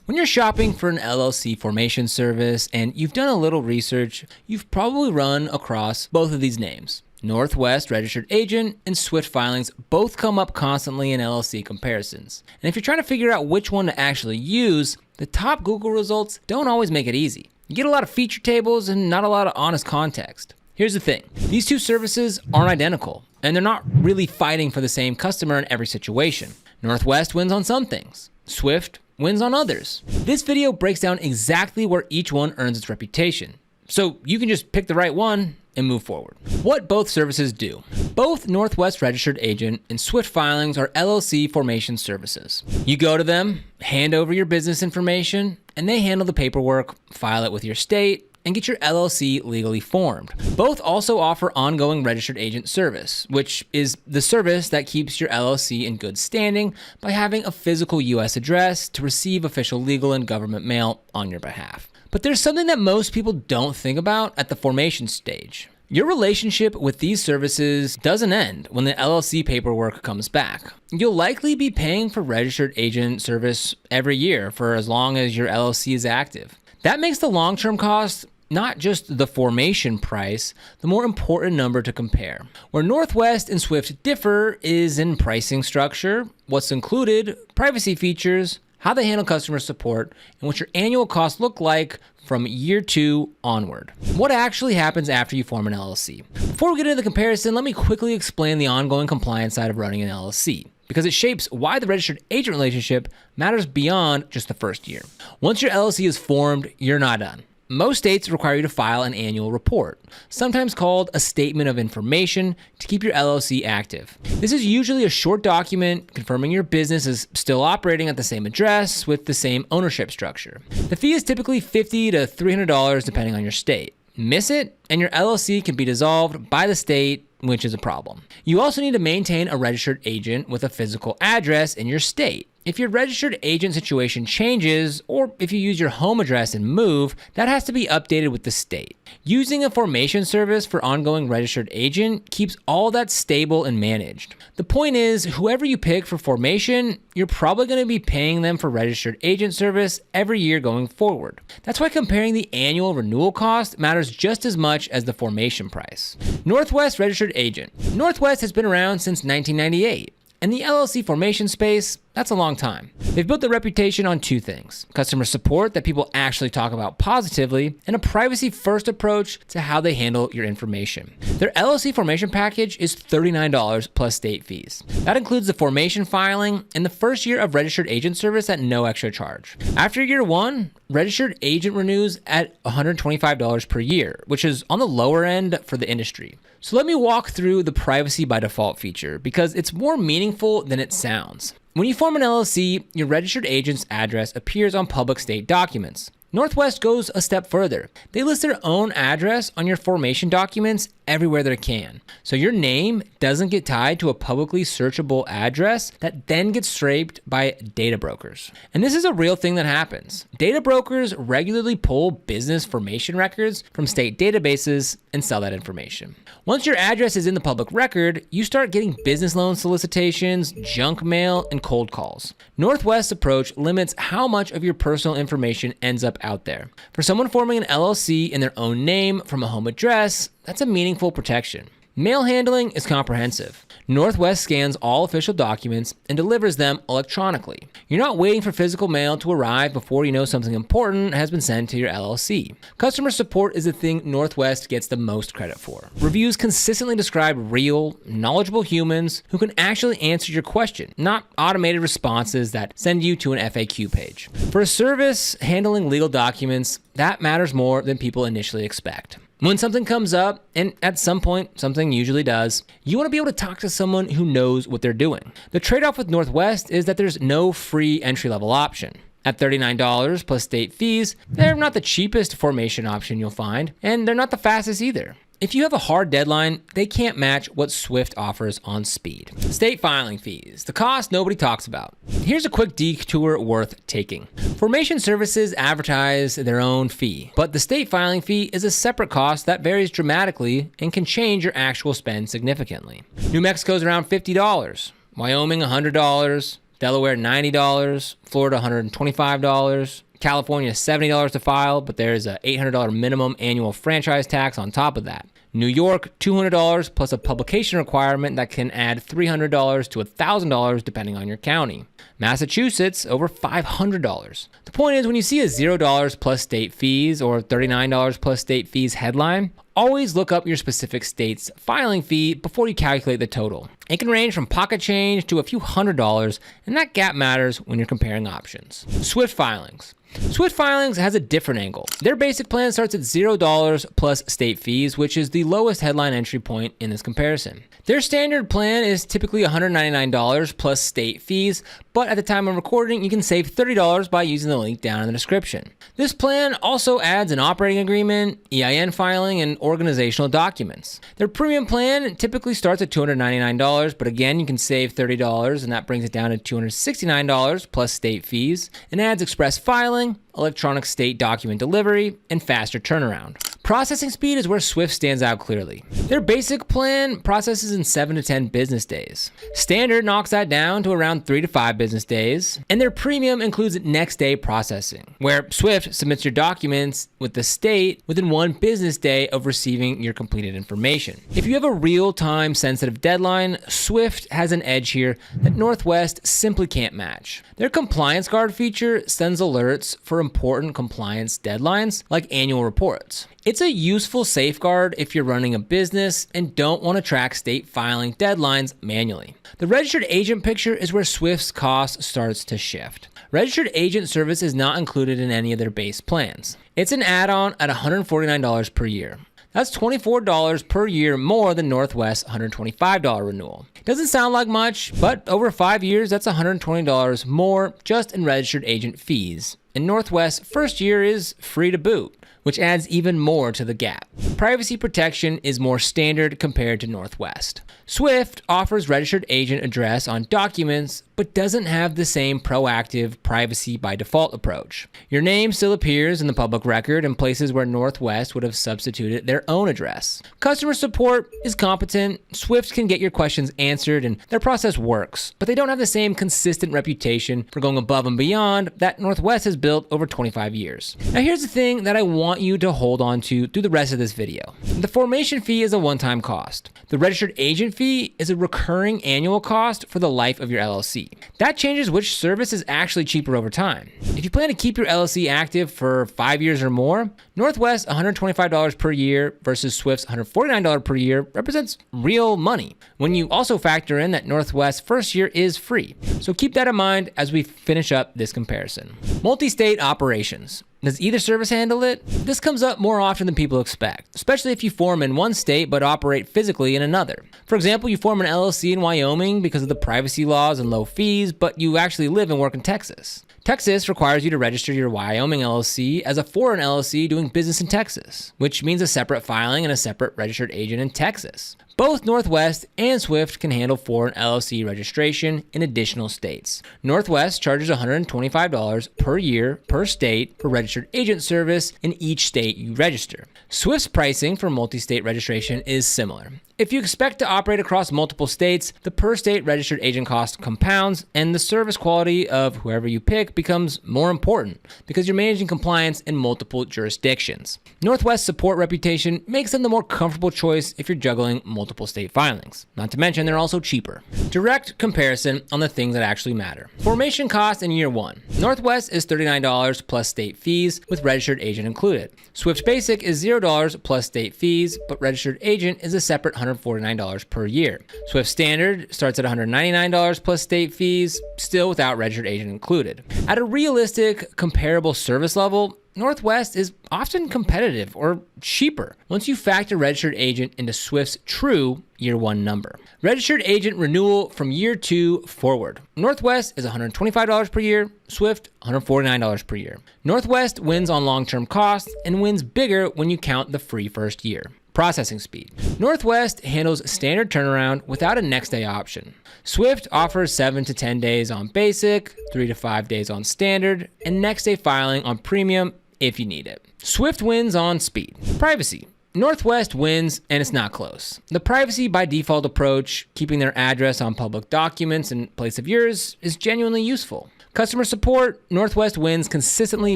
When you're shopping for an LLC formation service and you've done a little research, you've probably run across both of these names. Northwest Registered Agent and Swyft Filings both come up constantly in LLC comparisons. And if you're trying to figure out which one to actually use, the top Google results don't always make it easy. You get a lot of feature tables and not a lot of honest context. Here's the thing. These two services aren't identical, and they're not really fighting for the same customer in every situation. Northwest wins on some things. Swyft wins on others. This video breaks down exactly where each one earns its reputation, so you can just pick the right one and move forward. What both services do. Both Northwest Registered Agent and Swyft Filings are LLC formation services. You go to them, hand over your business information, and they handle the paperwork, file it with your state, and get your LLC legally formed. Both also offer ongoing registered agent service, which is the service that keeps your LLC in good standing by having a physical US address to receive official legal and government mail on your behalf. But there's something that most people don't think about at the formation stage. Your relationship with these services doesn't end when the LLC paperwork comes back. You'll likely be paying for registered agent service every year for as long as your LLC is active. That makes the long-term cost not just the formation price, the more important number to compare. Where Northwest and Swyft differ is in pricing structure, what's included, privacy features, how they handle customer support, and what your annual costs look like from year 2 onward. What actually happens after you form an LLC? Before we get into the comparison, let me quickly explain the ongoing compliance side of running an LLC, because it shapes why the registered agent relationship matters beyond just the first year. Once your LLC is formed, you're not done. Most states require you to file an annual report, sometimes called a statement of information, to keep your LLC active. This is usually a short document confirming your business is still operating at the same address with the same ownership structure. The fee is typically $50 to $300 depending on your state. Miss it, and your LLC can be dissolved by the state, which is a problem. You also need to maintain a registered agent with a physical address in your state. If your registered agent situation changes, or if you use your home address and move, that has to be updated with the state. Using a formation service for ongoing registered agent keeps all that stable and managed. The point is, whoever you pick for formation, you're probably going to be paying them for registered agent service every year going forward. That's why comparing the annual renewal cost matters just as much as the formation price. Northwest Registered Agent. Northwest has been around since 1998. And the LLC formation space, that's a long time. They've built their reputation on two things: customer support that people actually talk about positively, and a privacy-first approach to how they handle your information. Their LLC formation package is $39 plus state fees. That includes the formation filing and the first year of registered agent service at no extra charge. After year 1, registered agent renews at $125 per year, which is on the lower end for the industry. So let me walk through the privacy by default feature because it's more meaningful than it sounds. When you form an LLC, your registered agent's address appears on public state documents. Northwest goes a step further. They list their own address on your formation documents everywhere they can. So your name doesn't get tied to a publicly searchable address that then gets scraped by data brokers. And this is a real thing that happens. Data brokers regularly pull business formation records from state databases and sell that information. Once your address is in the public record, you start getting business loan solicitations, junk mail, and cold calls. Northwest's approach limits how much of your personal information ends up out there. For someone forming an LLC in their own name from a home address, that's a meaningful protection. Mail handling is comprehensive. Northwest scans all official documents and delivers them electronically. You're not waiting for physical mail to arrive before you know something important has been sent to your LLC. Customer support is the thing Northwest gets the most credit for. Reviews consistently describe real, knowledgeable humans who can actually answer your question, not automated responses that send you to an FAQ page. For a service handling legal documents, that matters more than people initially expect. When something comes up, and at some point something usually does, you want to be able to talk to someone who knows what they're doing. The trade-off with Northwest is that there's no free entry-level option. At $39 plus state fees, they're not the cheapest formation option you'll find, and they're not the fastest either. If you have a hard deadline, they can't match what Swyft offers on speed. State filing fees, the cost nobody talks about. Here's a quick detour worth taking. Formation services advertise their own fee, but the state filing fee is a separate cost that varies dramatically and can change your actual spend significantly. New Mexico's around $50, Wyoming $100, Delaware, $90. Florida, $125. California, $70 to file, but there's a $800 minimum annual franchise tax on top of that. New York, $200 plus a publication requirement that can add $300 to $1,000 depending on your county. Massachusetts, over $500. The point is, when you see a $0 plus state fees or $39 plus state fees headline, always look up your specific state's filing fee before you calculate the total. It can range from pocket change to a few $100s, and that gap matters when you're comparing options. Swyft Filings. Swyft Filings has a different angle. Their basic plan starts at $0 plus state fees, which is the lowest headline entry point in this comparison. Their standard plan is typically $199 plus state fees, but at the time of recording, you can save $30 by using the link down in the description. This plan also adds an operating agreement, EIN filing, and organizational documents. Their premium plan typically starts at $299, but again, you can save $30, and that brings it down to $269 plus state fees, and adds express filing, electronic state document delivery, and faster turnaround. Processing speed is where Swyft stands out clearly. Their basic plan processes in 7 to 10 business days. Standard knocks that down to around 3 to 5 business days, and their premium includes next day processing, where Swyft submits your documents with the state within 1 business day of receiving your completed information. If you have a real-time sensitive deadline, Swyft has an edge here that Northwest simply can't match. Their compliance guard feature sends alerts for important compliance deadlines like annual reports. It's a useful safeguard if you're running a business and don't want to track state filing deadlines manually. The registered agent picture is where Swyft's cost starts to shift. Registered agent service is not included in any of their base plans. It's an add-on at $149 per year. That's $24 per year more than Northwest's $125 renewal. Doesn't sound like much, but over 5 years, that's $120 more just in registered agent fees. And Northwest's first year is free to boot, which adds even more to the gap. Privacy protection is more standard compared to Northwest. Swyft offers registered agent address on documents, but doesn't have the same proactive privacy by default approach. Your name still appears in the public record in places where Northwest would have substituted their own address. Customer support is competent. Swyft can get your questions answered, and their process works, but they don't have the same consistent reputation for going above and beyond that Northwest has built over 25 years. Now here's the thing that I want you to hold on to through the rest of this video. The formation fee is a one-time cost. The registered agent fee is a recurring annual cost for the life of your LLC. That changes which service is actually cheaper over time. If you plan to keep your LLC active for 5 years or more, Northwest's $125 per year versus Swift's $149 per year represents real money, when you also factor in that Northwest's first year is free. So keep that in mind as we finish up this comparison. Multi-state operations. Does either service handle it? This comes up more often than people expect, especially if you form in one state but operate physically in another. For example, you form an LLC in Wyoming because of the privacy laws and low fees, but you actually live and work in Texas. Texas requires you to register your Wyoming LLC as a foreign LLC doing business in Texas, which means a separate filing and a separate registered agent in Texas. Both Northwest and Swyft can handle foreign LLC registration in additional states. Northwest charges $125 per year per state for registered agent service in each state you register. Swift's pricing for multi-state registration is similar. If you expect to operate across multiple states, the per-state registered agent cost compounds, and the service quality of whoever you pick becomes more important because you're managing compliance in multiple jurisdictions. Northwest's support reputation makes them the more comfortable choice if you're juggling multiple state filings. Not to mention, they're also cheaper. Direct comparison on the things that actually matter. Formation cost in year 1. Northwest is $39 plus state fees with registered agent included. Swift Basic is $0 plus state fees, but registered agent is a separate $149 per year. Swift Standard starts at $199 plus state fees, still without registered agent included. At a realistic, comparable service level, Northwest is often competitive or cheaper once you factor registered agent into Swift's true year 1 number. Registered agent renewal from year 2 forward. Northwest is $125 per year, Swift $149 per year. Northwest wins on long-term costs and wins bigger when you count the free first year. Processing speed. Northwest handles standard turnaround without a next day option. Swyft offers 7 to 10 days on basic, 3 to 5 days on standard, and next day filing on premium if you need it. Swyft wins on speed. Privacy. Northwest wins, and it's not close. The privacy by default approach, keeping their address on public documents in place of yours, is genuinely useful. Customer support, Northwest wins consistently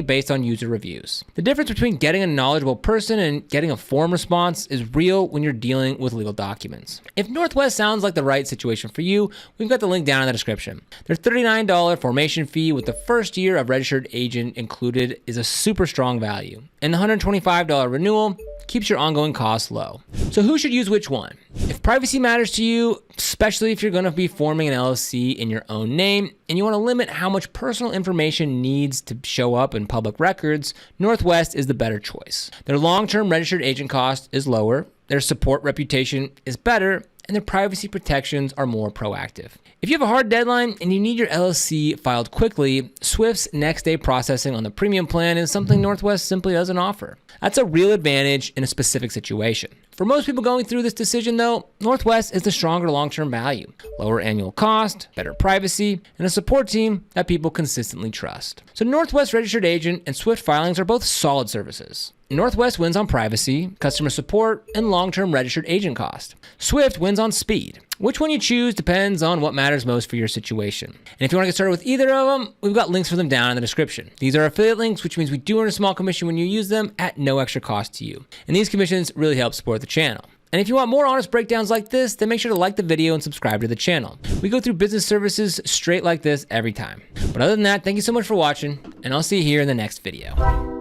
based on user reviews. The difference between getting a knowledgeable person and getting a form response is real when you're dealing with legal documents. If Northwest sounds like the right situation for you, we've got the link down in the description. Their $39 formation fee with the first year of registered agent included is a super strong value, and the $125 renewal keeps your ongoing costs low. So who should use which one? If privacy matters to you, especially if you're going to be forming an LLC in your own name and you want to limit how much personal information needs to show up in public records, Northwest is the better choice. Their long-term registered agent cost is lower, their support reputation is better, and their privacy protections are more proactive. If you have a hard deadline and you need your LLC filed quickly, Swyft's next day processing on the premium plan is something Northwest simply doesn't offer. That's a real advantage in a specific situation. For most people going through this decision though, Northwest is the stronger long-term value. Lower annual cost, better privacy, and a support team that people consistently trust. So Northwest Registered Agent and Swyft Filings are both solid services. Northwest wins on privacy, customer support, and long-term registered agent cost. Swyft wins on speed. Which one you choose depends on what matters most for your situation. And if you want to get started with either of them, we've got links for them down in the description. These are affiliate links, which means we do earn a small commission when you use them at no extra cost to you. And these commissions really help support the channel. And if you want more honest breakdowns like this, then make sure to like the video and subscribe to the channel. We go through business services straight like this every time. But other than that, thank you so much for watching, and I'll see you here in the next video.